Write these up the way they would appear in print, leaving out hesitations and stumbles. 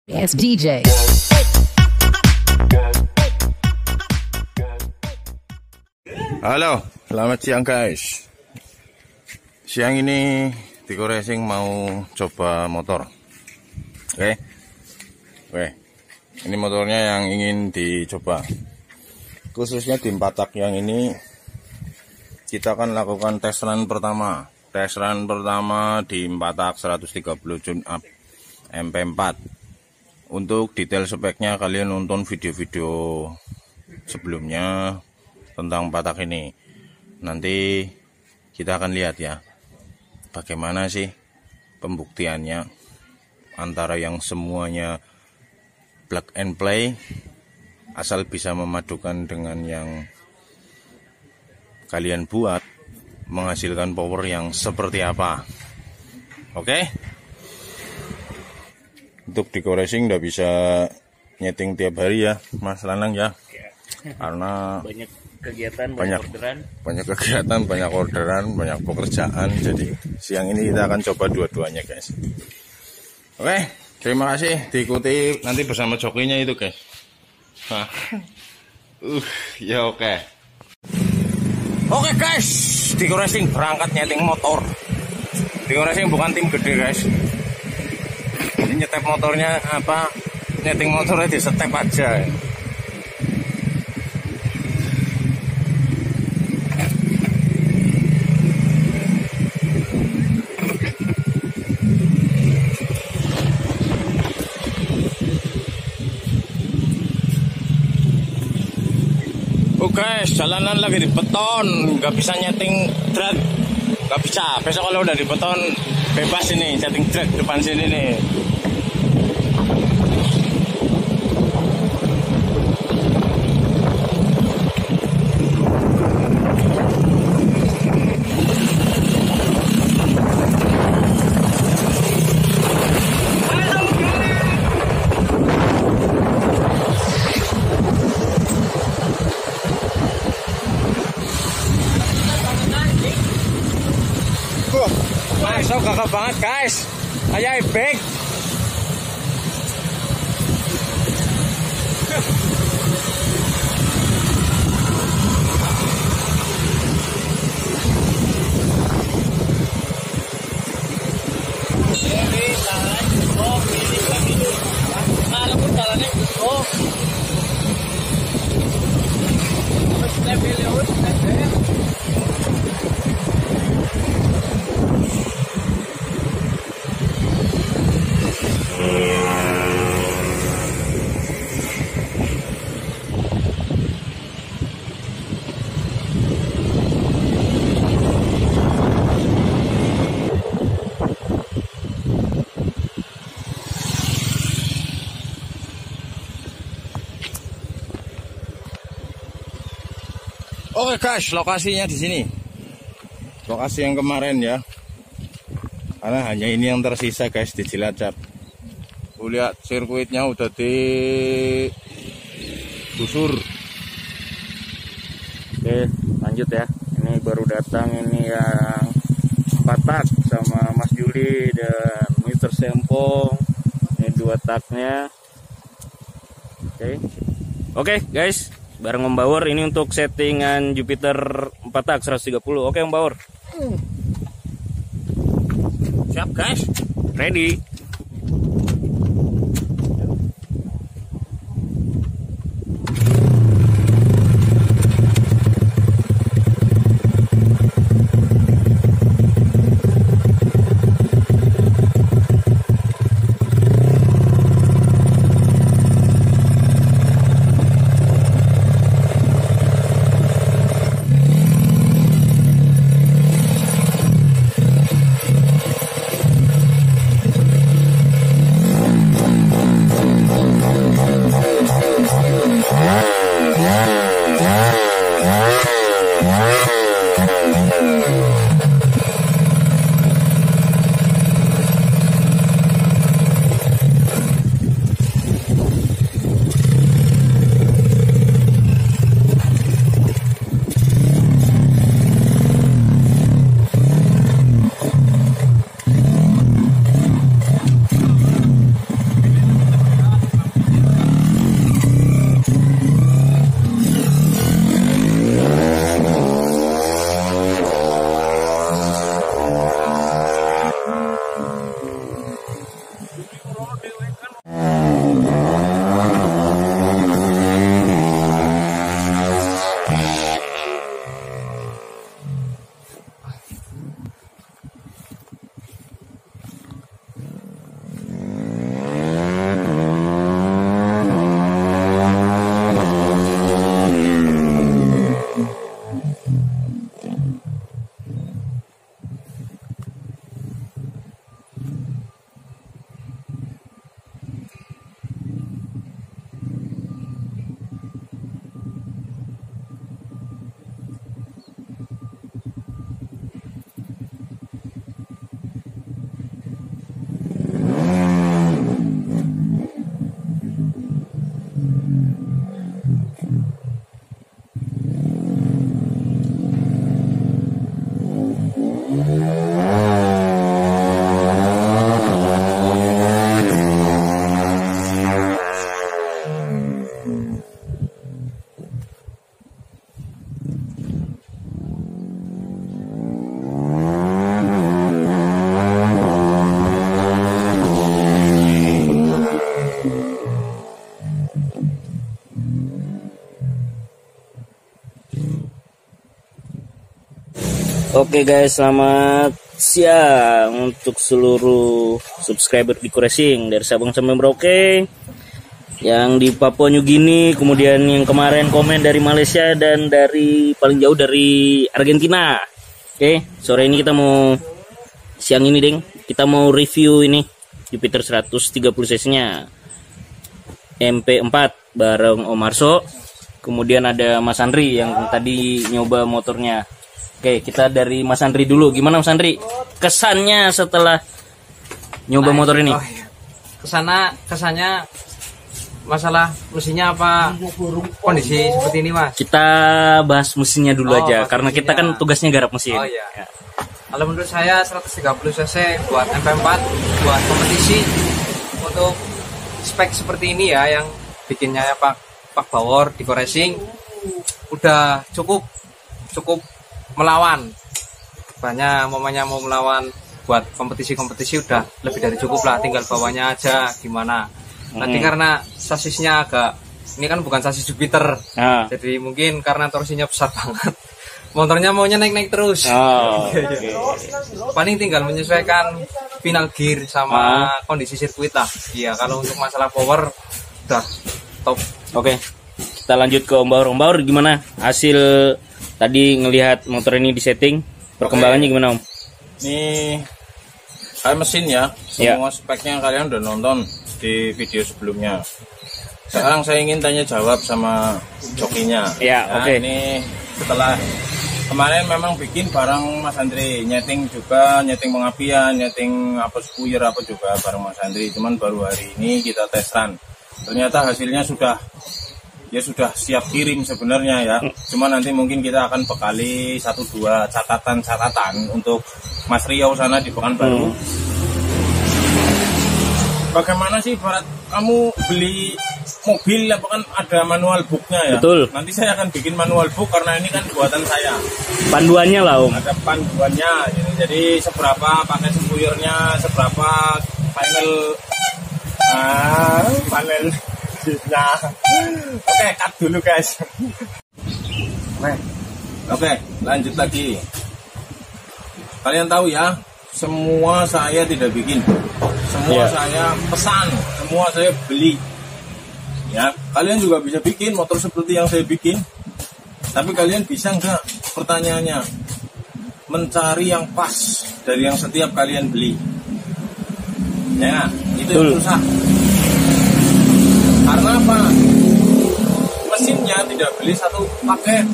Yes, DJ. Halo, selamat siang guys. Siang ini Diko Racing mau coba motor. Oke. Ini motornya yang ingin dicoba. Khususnya di Empatak yang ini kita akan lakukan tes run pertama. Tes run pertama di Empatak 130 tune up MP4. Untuk detail speknya kalian nonton video-video sebelumnya tentang Empatak ini. Nanti kita akan lihat ya bagaimana sih pembuktiannya antara yang semuanya plug and play asal bisa memadukan dengan yang kalian buat menghasilkan power yang seperti apa. Oke? Untuk Diko Racing udah bisa nyeting tiap hari ya Mas Lanang ya, karena banyak kegiatan, banyak orderan, banyak pekerjaan. Jadi siang ini kita akan coba dua-duanya guys. Oke, terima kasih, diikuti nanti bersama jokinya itu guys. Nah. Ya oke. Oke guys, Diko Racing berangkat nyeting motor. Diko Racing bukan tim gede guys. Ini nyetep motornya apa? Nyeting motornya di setep aja. Guys, jalanan lagi di beton, nggak bisa nyeting drag, nggak bisa. Besok kalau udah di beton bebas ini nyeting drag depan sini nih. Masuk kakak banget guys, kayak ebek. Oke guys, lokasinya di sini. Lokasi yang kemarin ya. Karena hanya ini yang tersisa guys di Cilacap. Lihat sirkuitnya udah digusur. Oke, lanjut ya. Ini baru datang ini yang Empatak sama Mas Juli dan Mr. Sempong. Ini 2 taknya. Oke guys, bareng Om Bawor ini untuk settingan Jupiter Empatak 130. Oke Om Bawor. Siap guys, Ready. Oke guys, selamat siang untuk seluruh subscriber Diko Racing dari Sabang sampai Merauke, yang di Papua New Guinea, kemudian yang kemarin komen dari Malaysia, dan dari paling jauh dari Argentina. Oke, sore ini kita mau, siang ini deng, kita mau review ini Jupiter 130 cc-nya MP4 bareng Om Marso. Kemudian ada Mas Andri yang tadi nyoba motornya. Oke, kita dari Mas Andri dulu. Gimana Mas Andri kesannya setelah nyoba motor ini? Oh, iya. Kesannya masalah mesinnya apa kondisi seperti ini, Mas? Kita bahas mesinnya dulu aja, karena kita kan tugasnya garap mesin. Oh iya. Ya. Kalau menurut saya 130 cc buat MP4 buat kompetisi, untuk spek seperti ini ya, yang bikinnya Pak Bawor Diko Racing udah cukup melawan. Banyak momennya mau melawan buat kompetisi-kompetisi udah lebih dari cukup lah, tinggal bawahnya aja gimana. Tadi karena sasisnya agak, ini kan bukan sasis Jupiter, jadi mungkin karena torsinya besar banget, motornya maunya naik-naik terus. Okay. Paling tinggal menyesuaikan final gear sama kondisi sirkuit lah. Iya, kalau untuk masalah power udah top. Oke, kita lanjut ke Om Baur. Om Baur, gimana hasil tadi ngelihat motor ini di setting, perkembangannya gimana Om? Ini kayak mesin ya, semua speknya kalian udah nonton di video sebelumnya. Sekarang saya ingin tanya jawab sama jokinya. Oke. Ini setelah kemarin memang bikin bareng Mas Andri, nyeting juga, nyeting pengapian, nyeting apa spuyer apa juga bareng Mas Andri. Cuman baru hari ini kita tes run. Ternyata hasilnya sudah siap kirim sebenarnya ya. Cuma nanti mungkin kita akan bekali 1-2 catatan untuk Mas Riau sana di Pekanbaru. Bagaimana sih Barat, kamu beli mobil apa kan ada manual booknya ya? Betul. Nanti saya akan bikin manual book karena ini kan buatan saya. Panduannya lah Om. Ada panduannya, jadi seberapa pakai spuyernya, seberapa panel. Nah, oke, cut dulu guys. Oke, lanjut lagi. Kalian tahu ya, semua saya tidak bikin, semua saya pesan, semua saya beli. Ya, kalian juga bisa bikin motor seperti yang saya bikin, tapi kalian bisa nggak? Pertanyaannya, mencari yang pas dari yang setiap kalian beli. Ya, itu yang susah. Karena apa? Mesinnya tidak beli satu paket.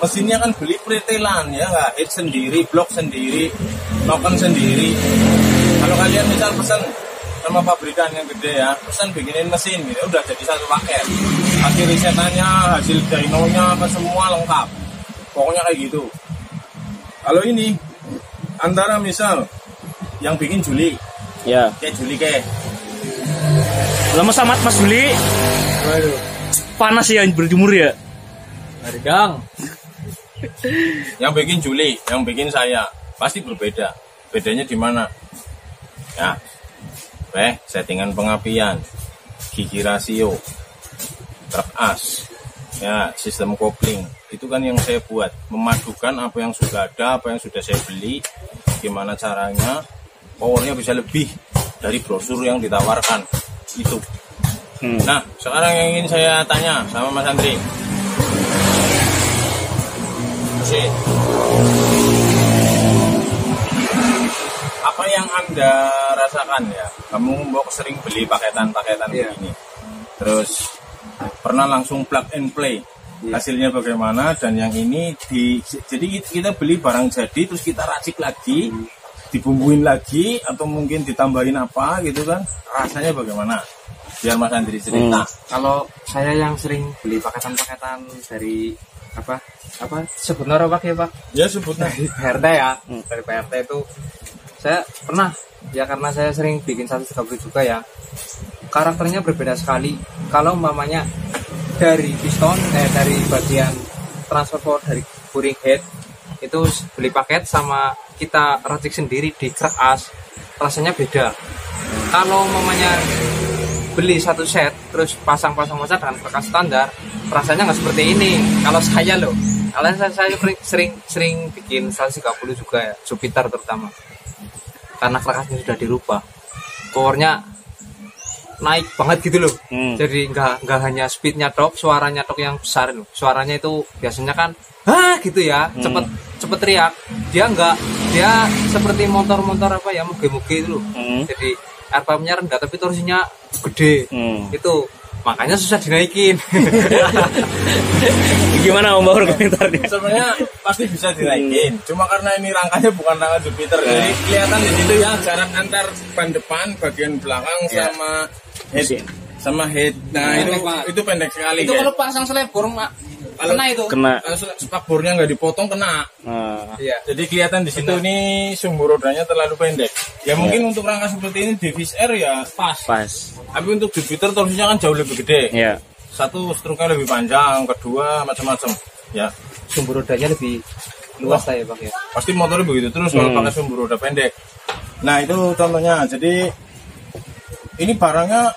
Mesinnya kan beli pretelan ya, nggak, head sendiri, blok sendiri, noken sendiri. Kalau kalian misal pesan sama pabrikan yang gede ya, pesan bikinin mesin gitu, udah jadi satu paket. Hasil risetannya, hasil dynonya, apa semua lengkap. Pokoknya kayak gitu. Kalau ini antara misal yang bikin Juli, kayak Juli kayak. Lama samat Mas Juli. Waduh. Panas ya berjemur ya. Hargang. Yang bikin Juli, yang bikin saya pasti berbeda. Bedanya di mana? Ya, settingan pengapian, gigi rasio, truk as, ya sistem kopling. Itu kan yang saya buat, memadukan apa yang sudah ada, apa yang sudah saya beli, gimana caranya, powernya bisa lebih dari brosur yang ditawarkan itu. Nah, sekarang yang ingin saya tanya sama Mas Andri, apa yang Anda rasakan ya? Kamu mau sering beli paketan-paketan begini, terus pernah langsung plug and play, hasilnya bagaimana? Dan yang ini jadi kita beli barang jadi terus kita racik lagi, dibumbuin lagi, atau mungkin ditambahin apa gitu kan? Rasanya bagaimana? Biar Mas Andri cerita. Kalau saya yang sering beli paketan-paketan dari apa sebutnya apa ya Pak? Ya sebutnya dari PRT ya. Dari PRT itu saya pernah ya, karena saya sering bikin 130 juga ya. Karakternya berbeda sekali. Kalau umpamanya dari piston, dari bagian transfer dari buring head itu beli paket sama kita racik sendiri di krek as, rasanya beda. Kalau umpamanya beli satu set terus pasang dengan bekas standar, rasanya nggak seperti ini. Kalau saya loh, Kalian saya sering bikin 130 juga ya, Jupiter terutama. Karena kerakasnya sudah dirubah, powernya naik banget gitu loh. Jadi nggak hanya speednya tok, suaranya tok yang besar loh. Suaranya itu biasanya kan gitu ya, cepet teriak. Dia seperti motor apa ya, muge-muge itu loh. Jadi RPM-nya rendah tapi torsinya gede. Itu makanya susah dinaikin. Gimana Om Baur komentarnya? Sebenarnya pasti bisa dinaikin, cuma karena ini rangkanya bukan rangka Jupiter, jadi kelihatan di situ ya jarak antar ban depan, bagian belakang sama head. Nah itu pendek sekali. Itu kalau pasang selebor kena itu. Kena. Spakbornya nggak dipotong kena. Iya. Jadi kelihatan di situ ini sumbu rodanya terlalu pendek. Ya mungkin untuk rangka seperti ini di Fish Air ya pas. Tapi untuk Jupiter torsinya kan jauh lebih gede. Iya. Satu struknya lebih panjang, kedua macam-macam. Ya. Sumbu rodanya lebih luas ya Bang ya. Pasti motornya begitu terus kalau pakai sumbu roda pendek. Nah itu contohnya. Jadi ini barangnya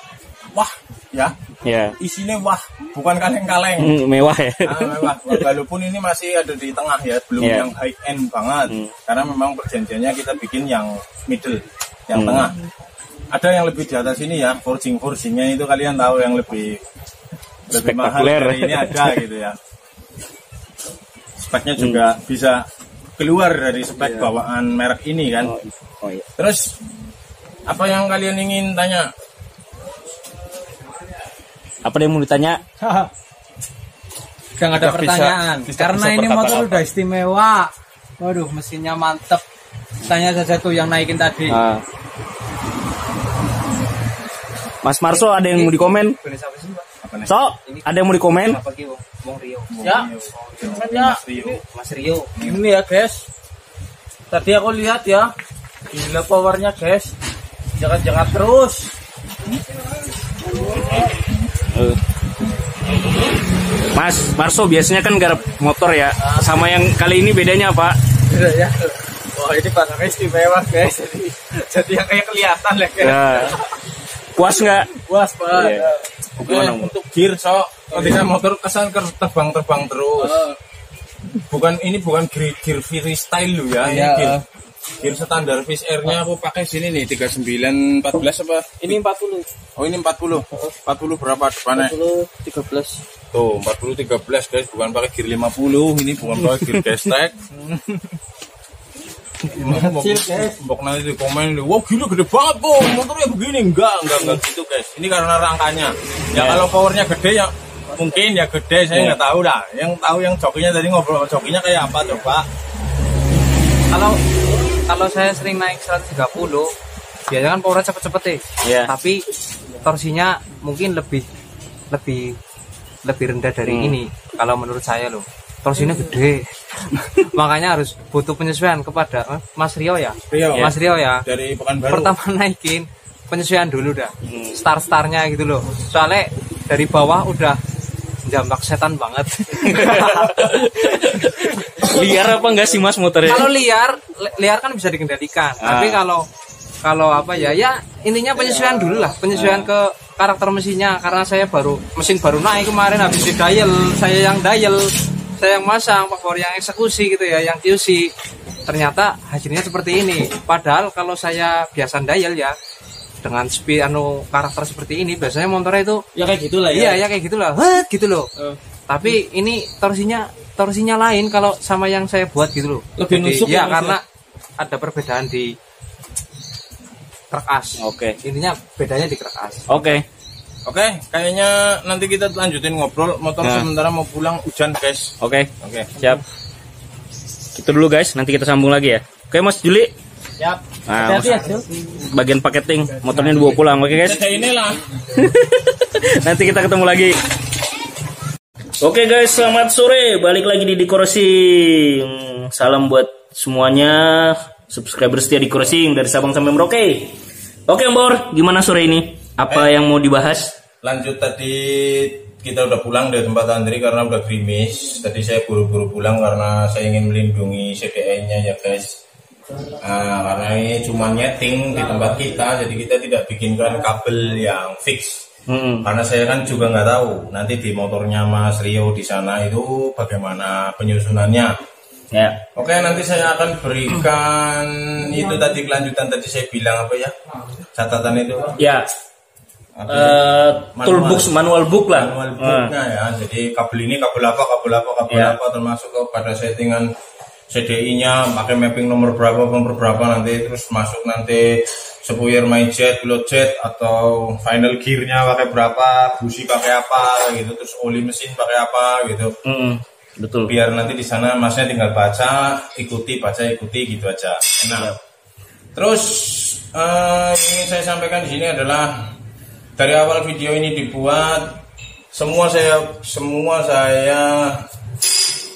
wah ya. Ya. Isinya wah, bukan kaleng-kaleng. Mewah ya. Mewah. Walaupun ini masih ada di tengah ya, belum yang high end banget. Karena memang perjanjiannya kita bikin yang middle, yang tengah. Ada yang lebih di atas ini ya, forging-forgingnya itu kalian tahu yang lebih mahal dari ini ada gitu ya. Speknya juga bisa keluar dari spek bawaan merek ini kan. Iya. Terus apa yang kalian ingin tanya? Apa yang mau ditanya? Gak ada pertanyaan. Karena ini motor udah istimewa. Waduh, mesinnya mantep. Tanya saja tuh yang naikin tadi. Mas Marso ada yang mau dikomen? So, ada yang mau dikomen? Ya, Mas Rio. Ini ya guys. Tadi aku lihat ya, gila powernya guys. Jangan terus. Mas Marso biasanya kan garap motor ya. Sama yang kali ini bedanya apa? Ya. Oh ini pasangnya istimewa guys. Jadi yang kayak kelihatan lah guys. Ya. Puas nggak? Puas Pak. Gimana, untuk gear ketika motor kesan terbang terus. Bukan gear freestyle lu ya. Ini gear standar Fish Air-nya aku pakai sini nih 3914 apa? Ini 40. Oh ini 40. 40 berapa depannya? 40 13. Tuh 40 13 guys, bukan pakai gear 50, ini bukan pakai gear gestek. Mbok nanti di komen, wah gila gede banget kok, motornya begini. Enggak gitu guys. Ini karena rangkanya. Ya kalau powernya gede ya mungkin ya gede, saya nggak tahu dah. Yang tahu yang jokinya tadi ngobrol jokinya kayak apa coba. Kalau saya sering naik 130, biasanya kan powernya cepet-cepet deh. Tapi torsinya mungkin lebih rendah dari ini. Kalau menurut saya loh, torsinya gede. Makanya harus butuh penyesuaian kepada Mas Rio ya. Mas Rio ya. Dari Pekanbaru. Pertama naikin penyesuaian dulu dah. Startnya gitu loh. Soalnya dari bawah udah jambak setan banget. Liar apa enggak sih Mas motornya? Kalau liar kan bisa dikendalikan. Tapi kalau apa ya intinya penyesuaian dulu lah, penyesuaian ke karakter mesinnya. Karena saya mesin baru naik kemarin, habis di dial, saya yang masang, Pak Bor yang eksekusi gitu ya, yang QC. Ternyata hasilnya seperti ini. Padahal kalau saya biasa dial ya dengan speed karakter seperti ini, biasanya motornya itu ya kayak gitulah ya. Iya, ya kayak gitulah. Gitu loh. Tapi ini torsinya lain kalau sama yang saya buat gitu loh. Lebih nusuk ya karena ada perbedaan di krek as. Oke. Intinya bedanya di krek as. Oke, kayaknya nanti kita lanjutin ngobrol. Motor sementara mau pulang, hujan guys. Oke, siap. Itu dulu guys, nanti kita sambung lagi ya. Oke Mas Juli. Siap. Nah, bagian paketing motornya dibawa pulang, oke guys? Inilah. Nanti kita ketemu lagi. Oke guys, selamat sore. Balik lagi di Racing. Salam buat semuanya, subscriber setia Racing dari Sabang sampai Merauke. Oke Mbor, gimana sore ini? Apa yang mau dibahas? Lanjut tadi kita udah pulang dari tempat Andri karena udah gerimis. Tadi saya buru-buru pulang karena saya ingin melindungi CDI-nya ya guys. Karena ini cuma nyeting di tempat kita, jadi kita tidak bikinkan kabel yang fix. Karena saya kan juga nggak tahu nanti di motornya Mas Rio di sana itu bagaimana penyusunannya. Ya. Oke, nanti saya akan berikan itu tadi kelanjutan tadi saya bilang apa ya, catatan itu. Ya. Manual book lah. Manual booknya ya. Jadi kabel ini kabel apa termasuk kepada settingan CDI-nya, pakai mapping nomor berapa nanti, terus masuk nanti sepuyer my jet, pilot jet, atau final gearnya pakai berapa, busi pakai apa gitu, terus oli mesin pakai apa gitu. Betul. Biar nanti di sana masnya tinggal ikuti gitu aja. Nah, terus ingin saya sampaikan di sini adalah dari awal video ini dibuat semua saya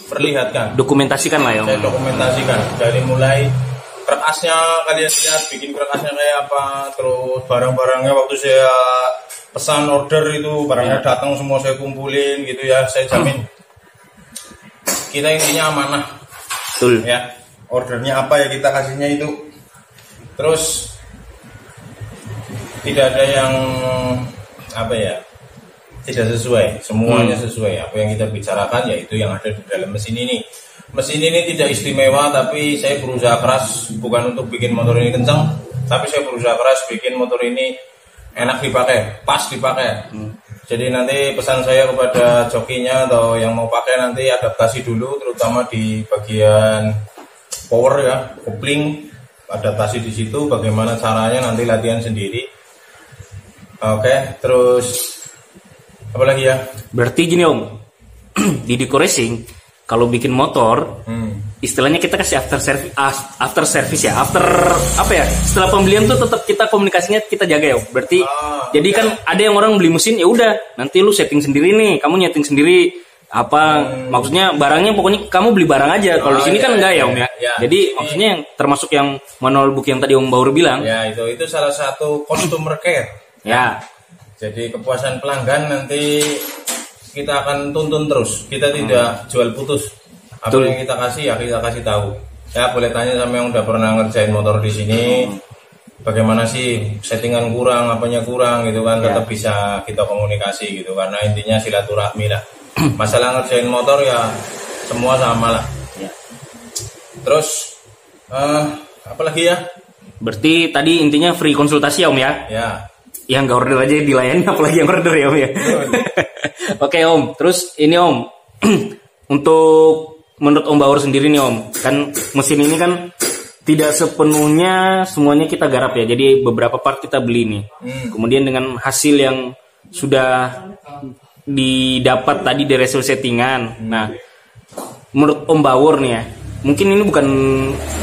perlihatkan, dokumentasikan lah ya. Saya dokumentasikan dari mulai kerkasnya, kalian lihat bikin kerkasnya kayak apa, terus barang-barangnya waktu saya pesan order itu barangnya datang semua saya kumpulin gitu ya. Saya jamin kita intinya amanah. Betul. Ya, ordernya apa ya kita kasihnya itu. Terus tidak ada yang apa ya, tidak sesuai, semuanya sesuai apa yang kita bicarakan, yaitu yang ada di dalam mesin ini. Mesin ini tidak istimewa, tapi saya berusaha keras bukan untuk bikin motor ini kencang, tapi saya berusaha keras bikin motor ini enak dipakai, pas dipakai. Jadi nanti pesan saya kepada jokinya atau yang mau pakai nanti adaptasi dulu, terutama di bagian power ya, kopling, adaptasi di situ, bagaimana caranya nanti latihan sendiri. Oke, terus apa lagi ya? Berarti gini Om, di Diko Racing kalau bikin motor, istilahnya kita kasih after service ya, apa ya? Setelah pembelian tuh tetap kita komunikasinya kita jaga ya. Berarti jadi kan ada yang orang beli mesin ya udah, nanti lu setting sendiri nih, kamu nyeting sendiri apa maksudnya barangnya pokoknya kamu beli barang aja. Kalau di sini kan enggak ya Om ya. Jadi maksudnya yang termasuk yang manual book yang tadi Om Baur bilang. Ya, itu salah satu customer care. Ya. Jadi kepuasan pelanggan nanti kita akan tuntun terus. Kita tidak jual putus. Apa yang kita kasih ya kita kasih tahu. Ya boleh tanya sama yang udah pernah ngerjain motor di sini. Bagaimana sih settingan kurang, apanya kurang gitu kan. Tetap bisa kita komunikasi gitu. Karena intinya silaturahmi lah. Masalah ngerjain motor ya semua sama lah. Terus apa lagi ya? Berarti tadi intinya free konsultasi ya Om ya? Ya. Yang nggak order aja dilayani, apalagi yang order ya Om ya. Oke Om, terus ini Om, untuk menurut Om Baur sendiri nih Om, kan mesin ini kan tidak sepenuhnya semuanya kita garap ya, jadi beberapa part kita beli nih. Kemudian dengan hasil yang sudah didapat tadi dari hasil settingan. Nah, menurut Om Baur nih ya, mungkin ini bukan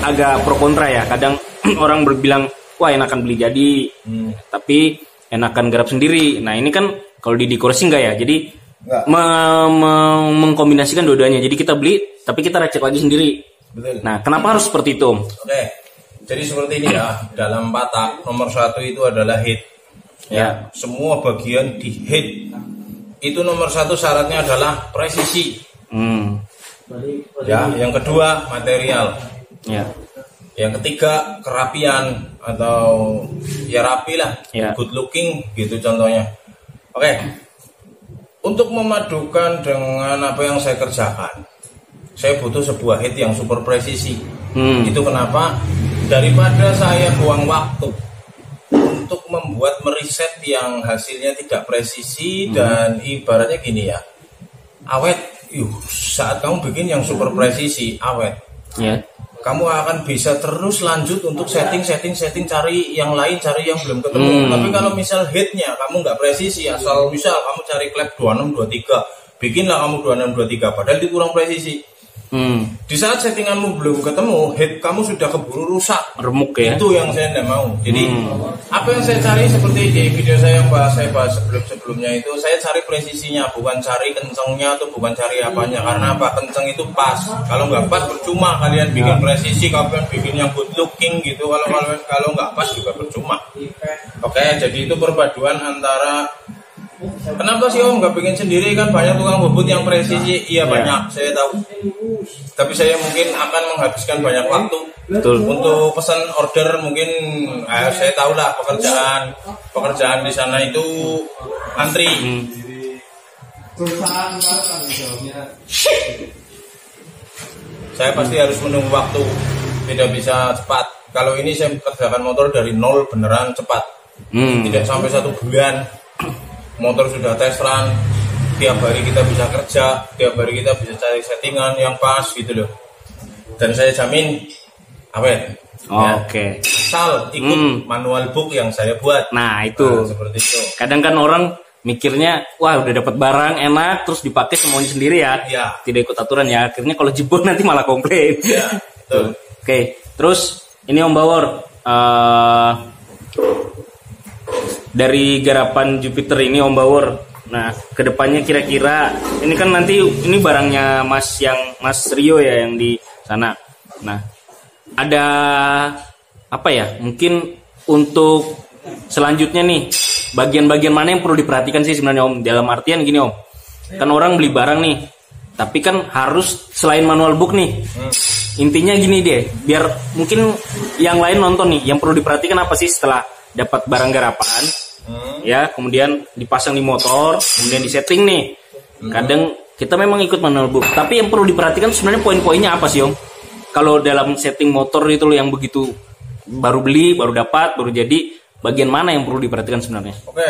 agak pro kontra ya, kadang orang berbilang wah enakan beli jadi, tapi enakan garap sendiri. Nah ini kan kalau di Diko Racing enggak ya, jadi mengkombinasikan dua-duanya. Jadi kita beli, tapi kita racik lagi sendiri. Betul. Nah kenapa harus seperti itu Om? Oke, jadi seperti ini ya. Dalam patak nomor 1 itu adalah head. Ya, semua bagian di head itu nomor 1 syaratnya adalah presisi. Ya, yang kedua material. Ya. Yang ketiga kerapian atau ya rapi lah, good looking gitu contohnya. Oke. Untuk memadukan dengan apa yang saya kerjakan, saya butuh sebuah head yang super presisi. Itu kenapa? Daripada saya buang waktu untuk membuat meriset yang hasilnya tidak presisi dan ibaratnya gini ya, awet. Saat kamu bikin yang super presisi, awet. Kamu akan bisa terus lanjut untuk setting, cari yang lain, cari yang belum ketemu. Tapi kalau misal headnya kamu nggak presisi, asal misal kamu cari klep 2623, bikinlah kamu 2623, padahal itu kurang presisi. Di saat settinganmu belum ketemu, head kamu sudah keburu rusak, remuk ya. Itu yang saya tidak mau. Jadi apa yang saya cari seperti di video saya yang bahas sebelumnya itu, saya cari presisinya, bukan cari kencengnya atau bukan cari apanya. Karena apa? Kenceng itu pas. Kalau nggak pas percuma kalian bikin presisi, kalian bikin yang good looking gitu. Kalau nggak pas juga percuma. Oke, jadi itu perpaduan antara Kenapa sih Om nggak bikin sendiri? Kan banyak tukang bubut yang presisi. Iya banyak, saya tahu. Tapi saya mungkin akan menghabiskan banyak waktu. Betul. Untuk pesan order mungkin saya tahu lah pekerjaan di sana itu antri. Saya pasti harus menunggu waktu, tidak bisa cepat. Kalau ini saya kerjakan motor dari nol beneran cepat, tidak sampai 1 bulan. Motor sudah tes run, tiap hari kita bisa kerja, tiap hari kita bisa cari settingan yang pas gitu loh. Dan saya jamin awet. Oke. Asal ikut manual book yang saya buat. Nah itu. Seperti itu. Kadang kan orang mikirnya, wah udah dapat barang enak, terus dipakai semuanya sendiri ya. Ya. Tidak ikut aturan ya. Akhirnya kalau jebol nanti malah komplain. Ya, betul. Oke. Terus ini Om Bawor. Dari garapan Jupiter ini Om Bawor, nah kedepannya kira-kira ini kan nanti ini barangnya Mas Rio ya yang di sana. Nah ada apa ya? Mungkin untuk selanjutnya nih bagian-bagian mana yang perlu diperhatikan sih sebenarnya Om? Dalam artian gini Om, kan orang beli barang nih, tapi kan harus selain manual book nih. Intinya gini deh, biar mungkin yang lain nonton nih, yang perlu diperhatikan apa sih setelah dapat barang garapan, ya kemudian dipasang di motor, kemudian disetting nih. Kadang kita memang ikut manual book, tapi yang perlu diperhatikan sebenarnya poin-poinnya apa sih Om? Kalau dalam setting motor itu loh yang begitu baru beli, baru dapat, baru jadi, bagian mana yang perlu diperhatikan sebenarnya? Oke,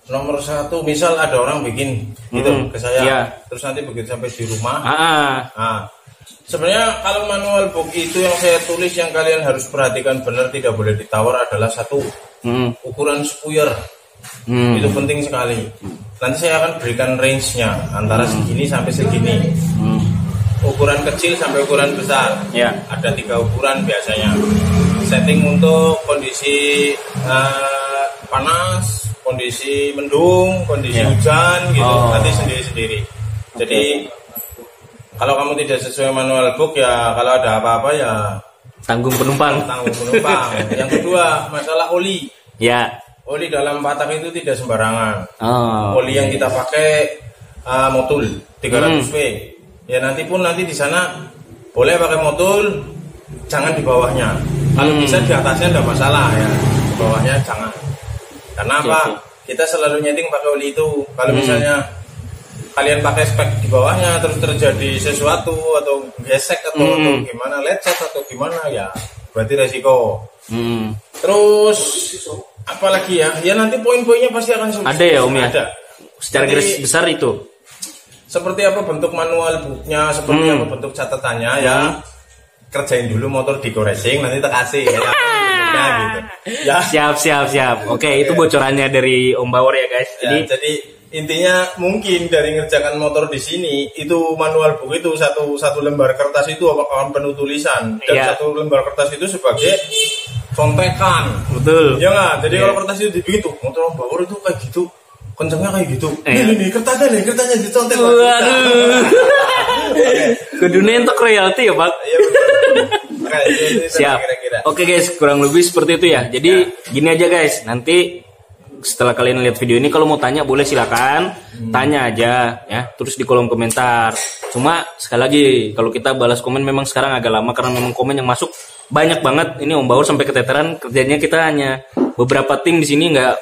nomor 1, misal ada orang bikin gitu ke saya, terus nanti begitu sampai di rumah. Nah, sebenarnya kalau manual book itu yang saya tulis yang kalian harus perhatikan benar, tidak boleh ditawar adalah 1, ukuran spuyer. Itu penting sekali. Nanti saya akan berikan range-nya antara segini sampai segini. Ukuran kecil sampai ukuran besar. Ada 3 ukuran biasanya. Setting untuk kondisi panas, kondisi mendung, kondisi hujan gitu. Nanti sendiri-sendiri. Jadi kalau kamu tidak sesuai manual book ya, kalau ada apa-apa ya tanggung penumpang. Yang kedua, masalah oli. Ya. Oli dalam Patak itu tidak sembarangan. Oli yang kita pakai Motul 300W. Ya nanti di sana boleh pakai Motul, jangan di bawahnya. Kalau bisa di atasnya tidak masalah ya, di bawahnya jangan. Karena apa? Kita selalu nyeting pakai oli itu. Kalau misalnya kalian pakai spek di bawahnya terus terjadi sesuatu atau gesek atau gimana, lecet atau gimana ya berarti resiko. Terus apalagi ya nanti poin-poinnya pasti akan ada ya Om ya. Ada. Secara garis besar itu. Seperti apa bentuk manual booknya, seperti apa bentuk catatannya ya. Kerjain dulu motor di racing, nanti tak kasih ya. Gitu. Ya. Siap. Oke, itu bocorannya dari Om Bawor ya guys. Jadi intinya mungkin dari ngerjakan motor di sini itu manual book itu satu lembar kertas itu akan penuh tulisan dan satu lembar kertas itu sebagai contekan. Betul. Ya nggak. Jadi kalau kertas itu dibikin tuh motor Om Bawor itu kayak gitu, kencangnya kayak gitu. Ini kertasnya dicontek. Waduh. Kedunia untuk royalti ya Pak. Iya betul. Siap. Oke guys, kurang lebih seperti itu ya. Jadi gini aja guys, nanti setelah kalian lihat video ini kalau mau tanya boleh silakan tanya aja ya, terus di kolom komentar. Cuma sekali lagi kalau kita balas komen memang sekarang agak lama karena memang komen yang masuk banyak banget. Ini Om Bawor sampai keteteran, kerjanya kita hanya beberapa tim di sini, nggak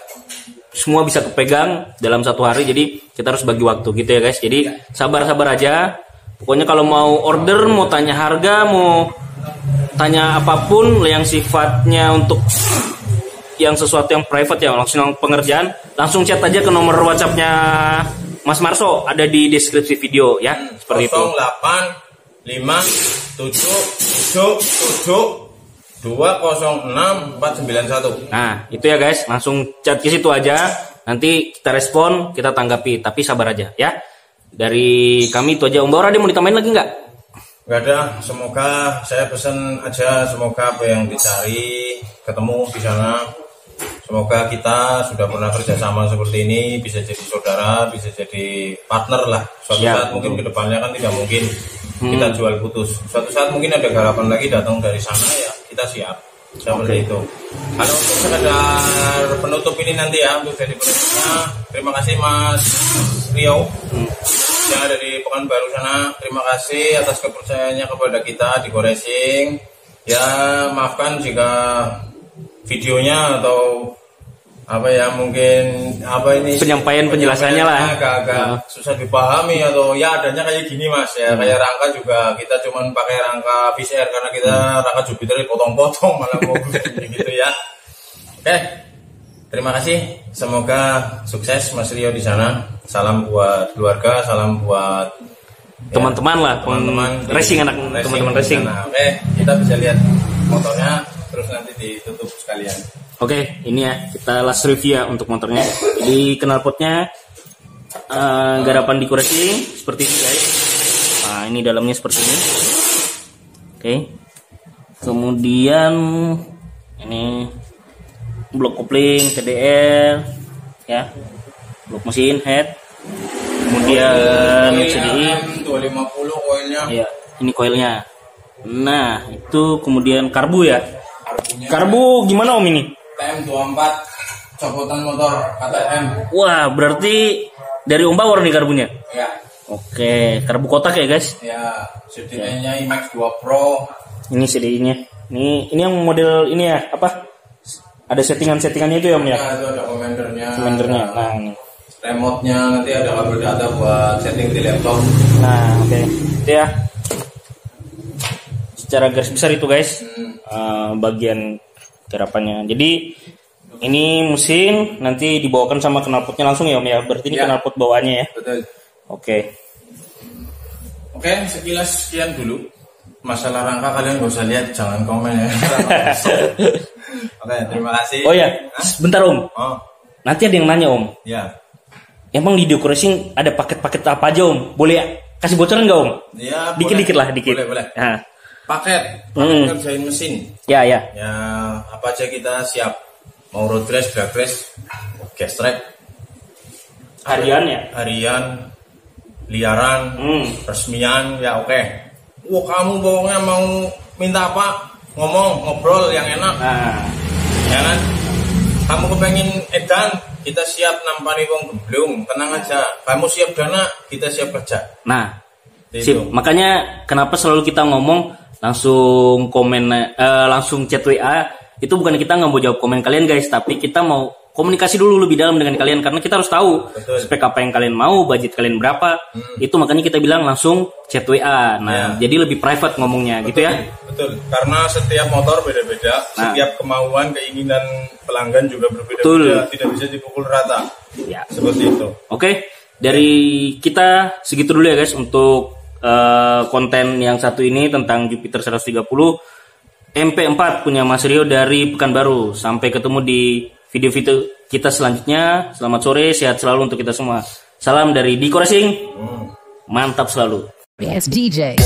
semua bisa kepegang dalam 1 hari, jadi kita harus bagi waktu gitu ya guys. Jadi sabar-sabar aja. Pokoknya kalau mau order, mau tanya harga, mau tanya apapun yang sifatnya untuk yang sesuatu yang private ya, langsung pengerjaan, langsung chat aja ke nomor WhatsApp-nya Mas Marso, ada di deskripsi video ya, seperti itu. 085777206491. Nah, itu ya guys, langsung chat ke situ aja. Nanti kita respon, kita tanggapi, tapi sabar aja ya. Dari kami itu aja. Om Bawor ada mau ditambahin lagi nggak? Nggak ada. Semoga saya pesan aja, semoga apa yang dicari ketemu di sana. Semoga kita sudah pernah kerjasama seperti ini, bisa jadi saudara, bisa jadi partner lah. Suatu saat mungkin kedepannya kan tidak mungkin kita jual putus. Suatu saat mungkin ada garapan lagi datang dari sana ya, kita siap. Seperti itu. Kalau untuk sekedar penutup ini nanti ya, untuk jadi penutupnya, terima kasih Mas Rio yang ada di Pekanbaru sana. Terima kasih atas kepercayaannya kepada kita di Go-Racing. Ya maafkan jika videonya atau apa ya, mungkin apa ini penyampaian penjelasannya lah agak susah dipahami, atau ya adanya kayak gini Mas ya. Kayak rangka juga kita cuman pakai rangka VCR karena kita rangka Jupiter dipotong-potong malah mau gitu ya. Oke, terima kasih, semoga sukses Mas Rio di sana. Salam buat keluarga, salam buat teman-teman lah, teman-teman racing, anak teman-teman racing. Oke, kita bisa lihat motornya terus nanti ditutup sekalian. Oke, ini ya kita last review ya untuk motornya. Jadi knalpotnya garapan di Go-Racing seperti ini guys. Nah ini dalamnya seperti ini. Oke. Kemudian ini blok kopling TDR ya, blok mesin head. Kemudian CDI 250 koilnya. Ya, ini koilnya. Nah itu kemudian karbu ya. Karbu gimana Om ini? TM24 copotan motor KTM. Wah, berarti dari Om Power nih karbunya? Ya. Oke, karbu kotak ya guys? Ya, CDI-nya IMAX 2 Pro. Ini CDI-nya. Ini yang model ini ya, apa? Ada settingan-settingannya itu ya Om ya? Ya, itu ada komendernya. Komendernya. Nah, ini. Remote-nya nanti ada kabel data buat setting di laptop. Nah, oke. Itu ya. Secara garis besar itu guys, bagian garapannya. Jadi ini mesin nanti dibawakan sama knalpotnya langsung ya Om ya. Berarti ini Ya. knalpot bawaannya ya. Betul. Oke. Oke, sekilas sekian dulu. Masalah rangka kalian gak usah lihat, jangan komen ya. Oke, terima kasih. Oh ya, bentar Om. Oh, Nanti ada yang nanya Om. ya. Emang di Go-Racing ada paket-paket apa aja Om? Boleh ya? Kasih bocoran nggak Om? Ya, Dikit-dikit lah, dikit. Boleh. Nah, Paket kerjain mesin. ya. Ya, apa aja kita siap. Mau road race, drag race, gas track, Harian ya? harian, liaran, resmian, ya oke. Wah, kamu pokoknya mau minta apa? Ngomong, ngobrol yang enak. Nah, Ya kan? Kamu kepengen edan, kita siap nampani wong gemblung, tenang aja. Kamu siap dana, kita siap kerja. nah, Itu. sip. Makanya kenapa selalu kita ngomong langsung komen, langsung chat WA. Itu bukan kita nggak mau jawab komen kalian guys, tapi kita mau komunikasi dulu lebih dalam dengan kalian karena kita harus tahu Betul. spek apa yang kalian mau, budget kalian berapa. Itu makanya kita bilang langsung chat WA. Nah, jadi lebih private ngomongnya gitu ya. Betul, karena setiap motor beda-beda, Nah. setiap kemauan, keinginan pelanggan juga berbeda-beda, Betul. tidak bisa dipukul rata. Ya. Seperti itu. Oke, dari kita segitu dulu ya guys untuk konten yang satu ini tentang Jupiter 130 MP4 punya Mas Rio dari Pekanbaru. Sampai ketemu di video-video kita selanjutnya. Selamat sore, sehat selalu untuk kita semua. Salam dari Go-Racing. Mantap selalu. Yes, DJ.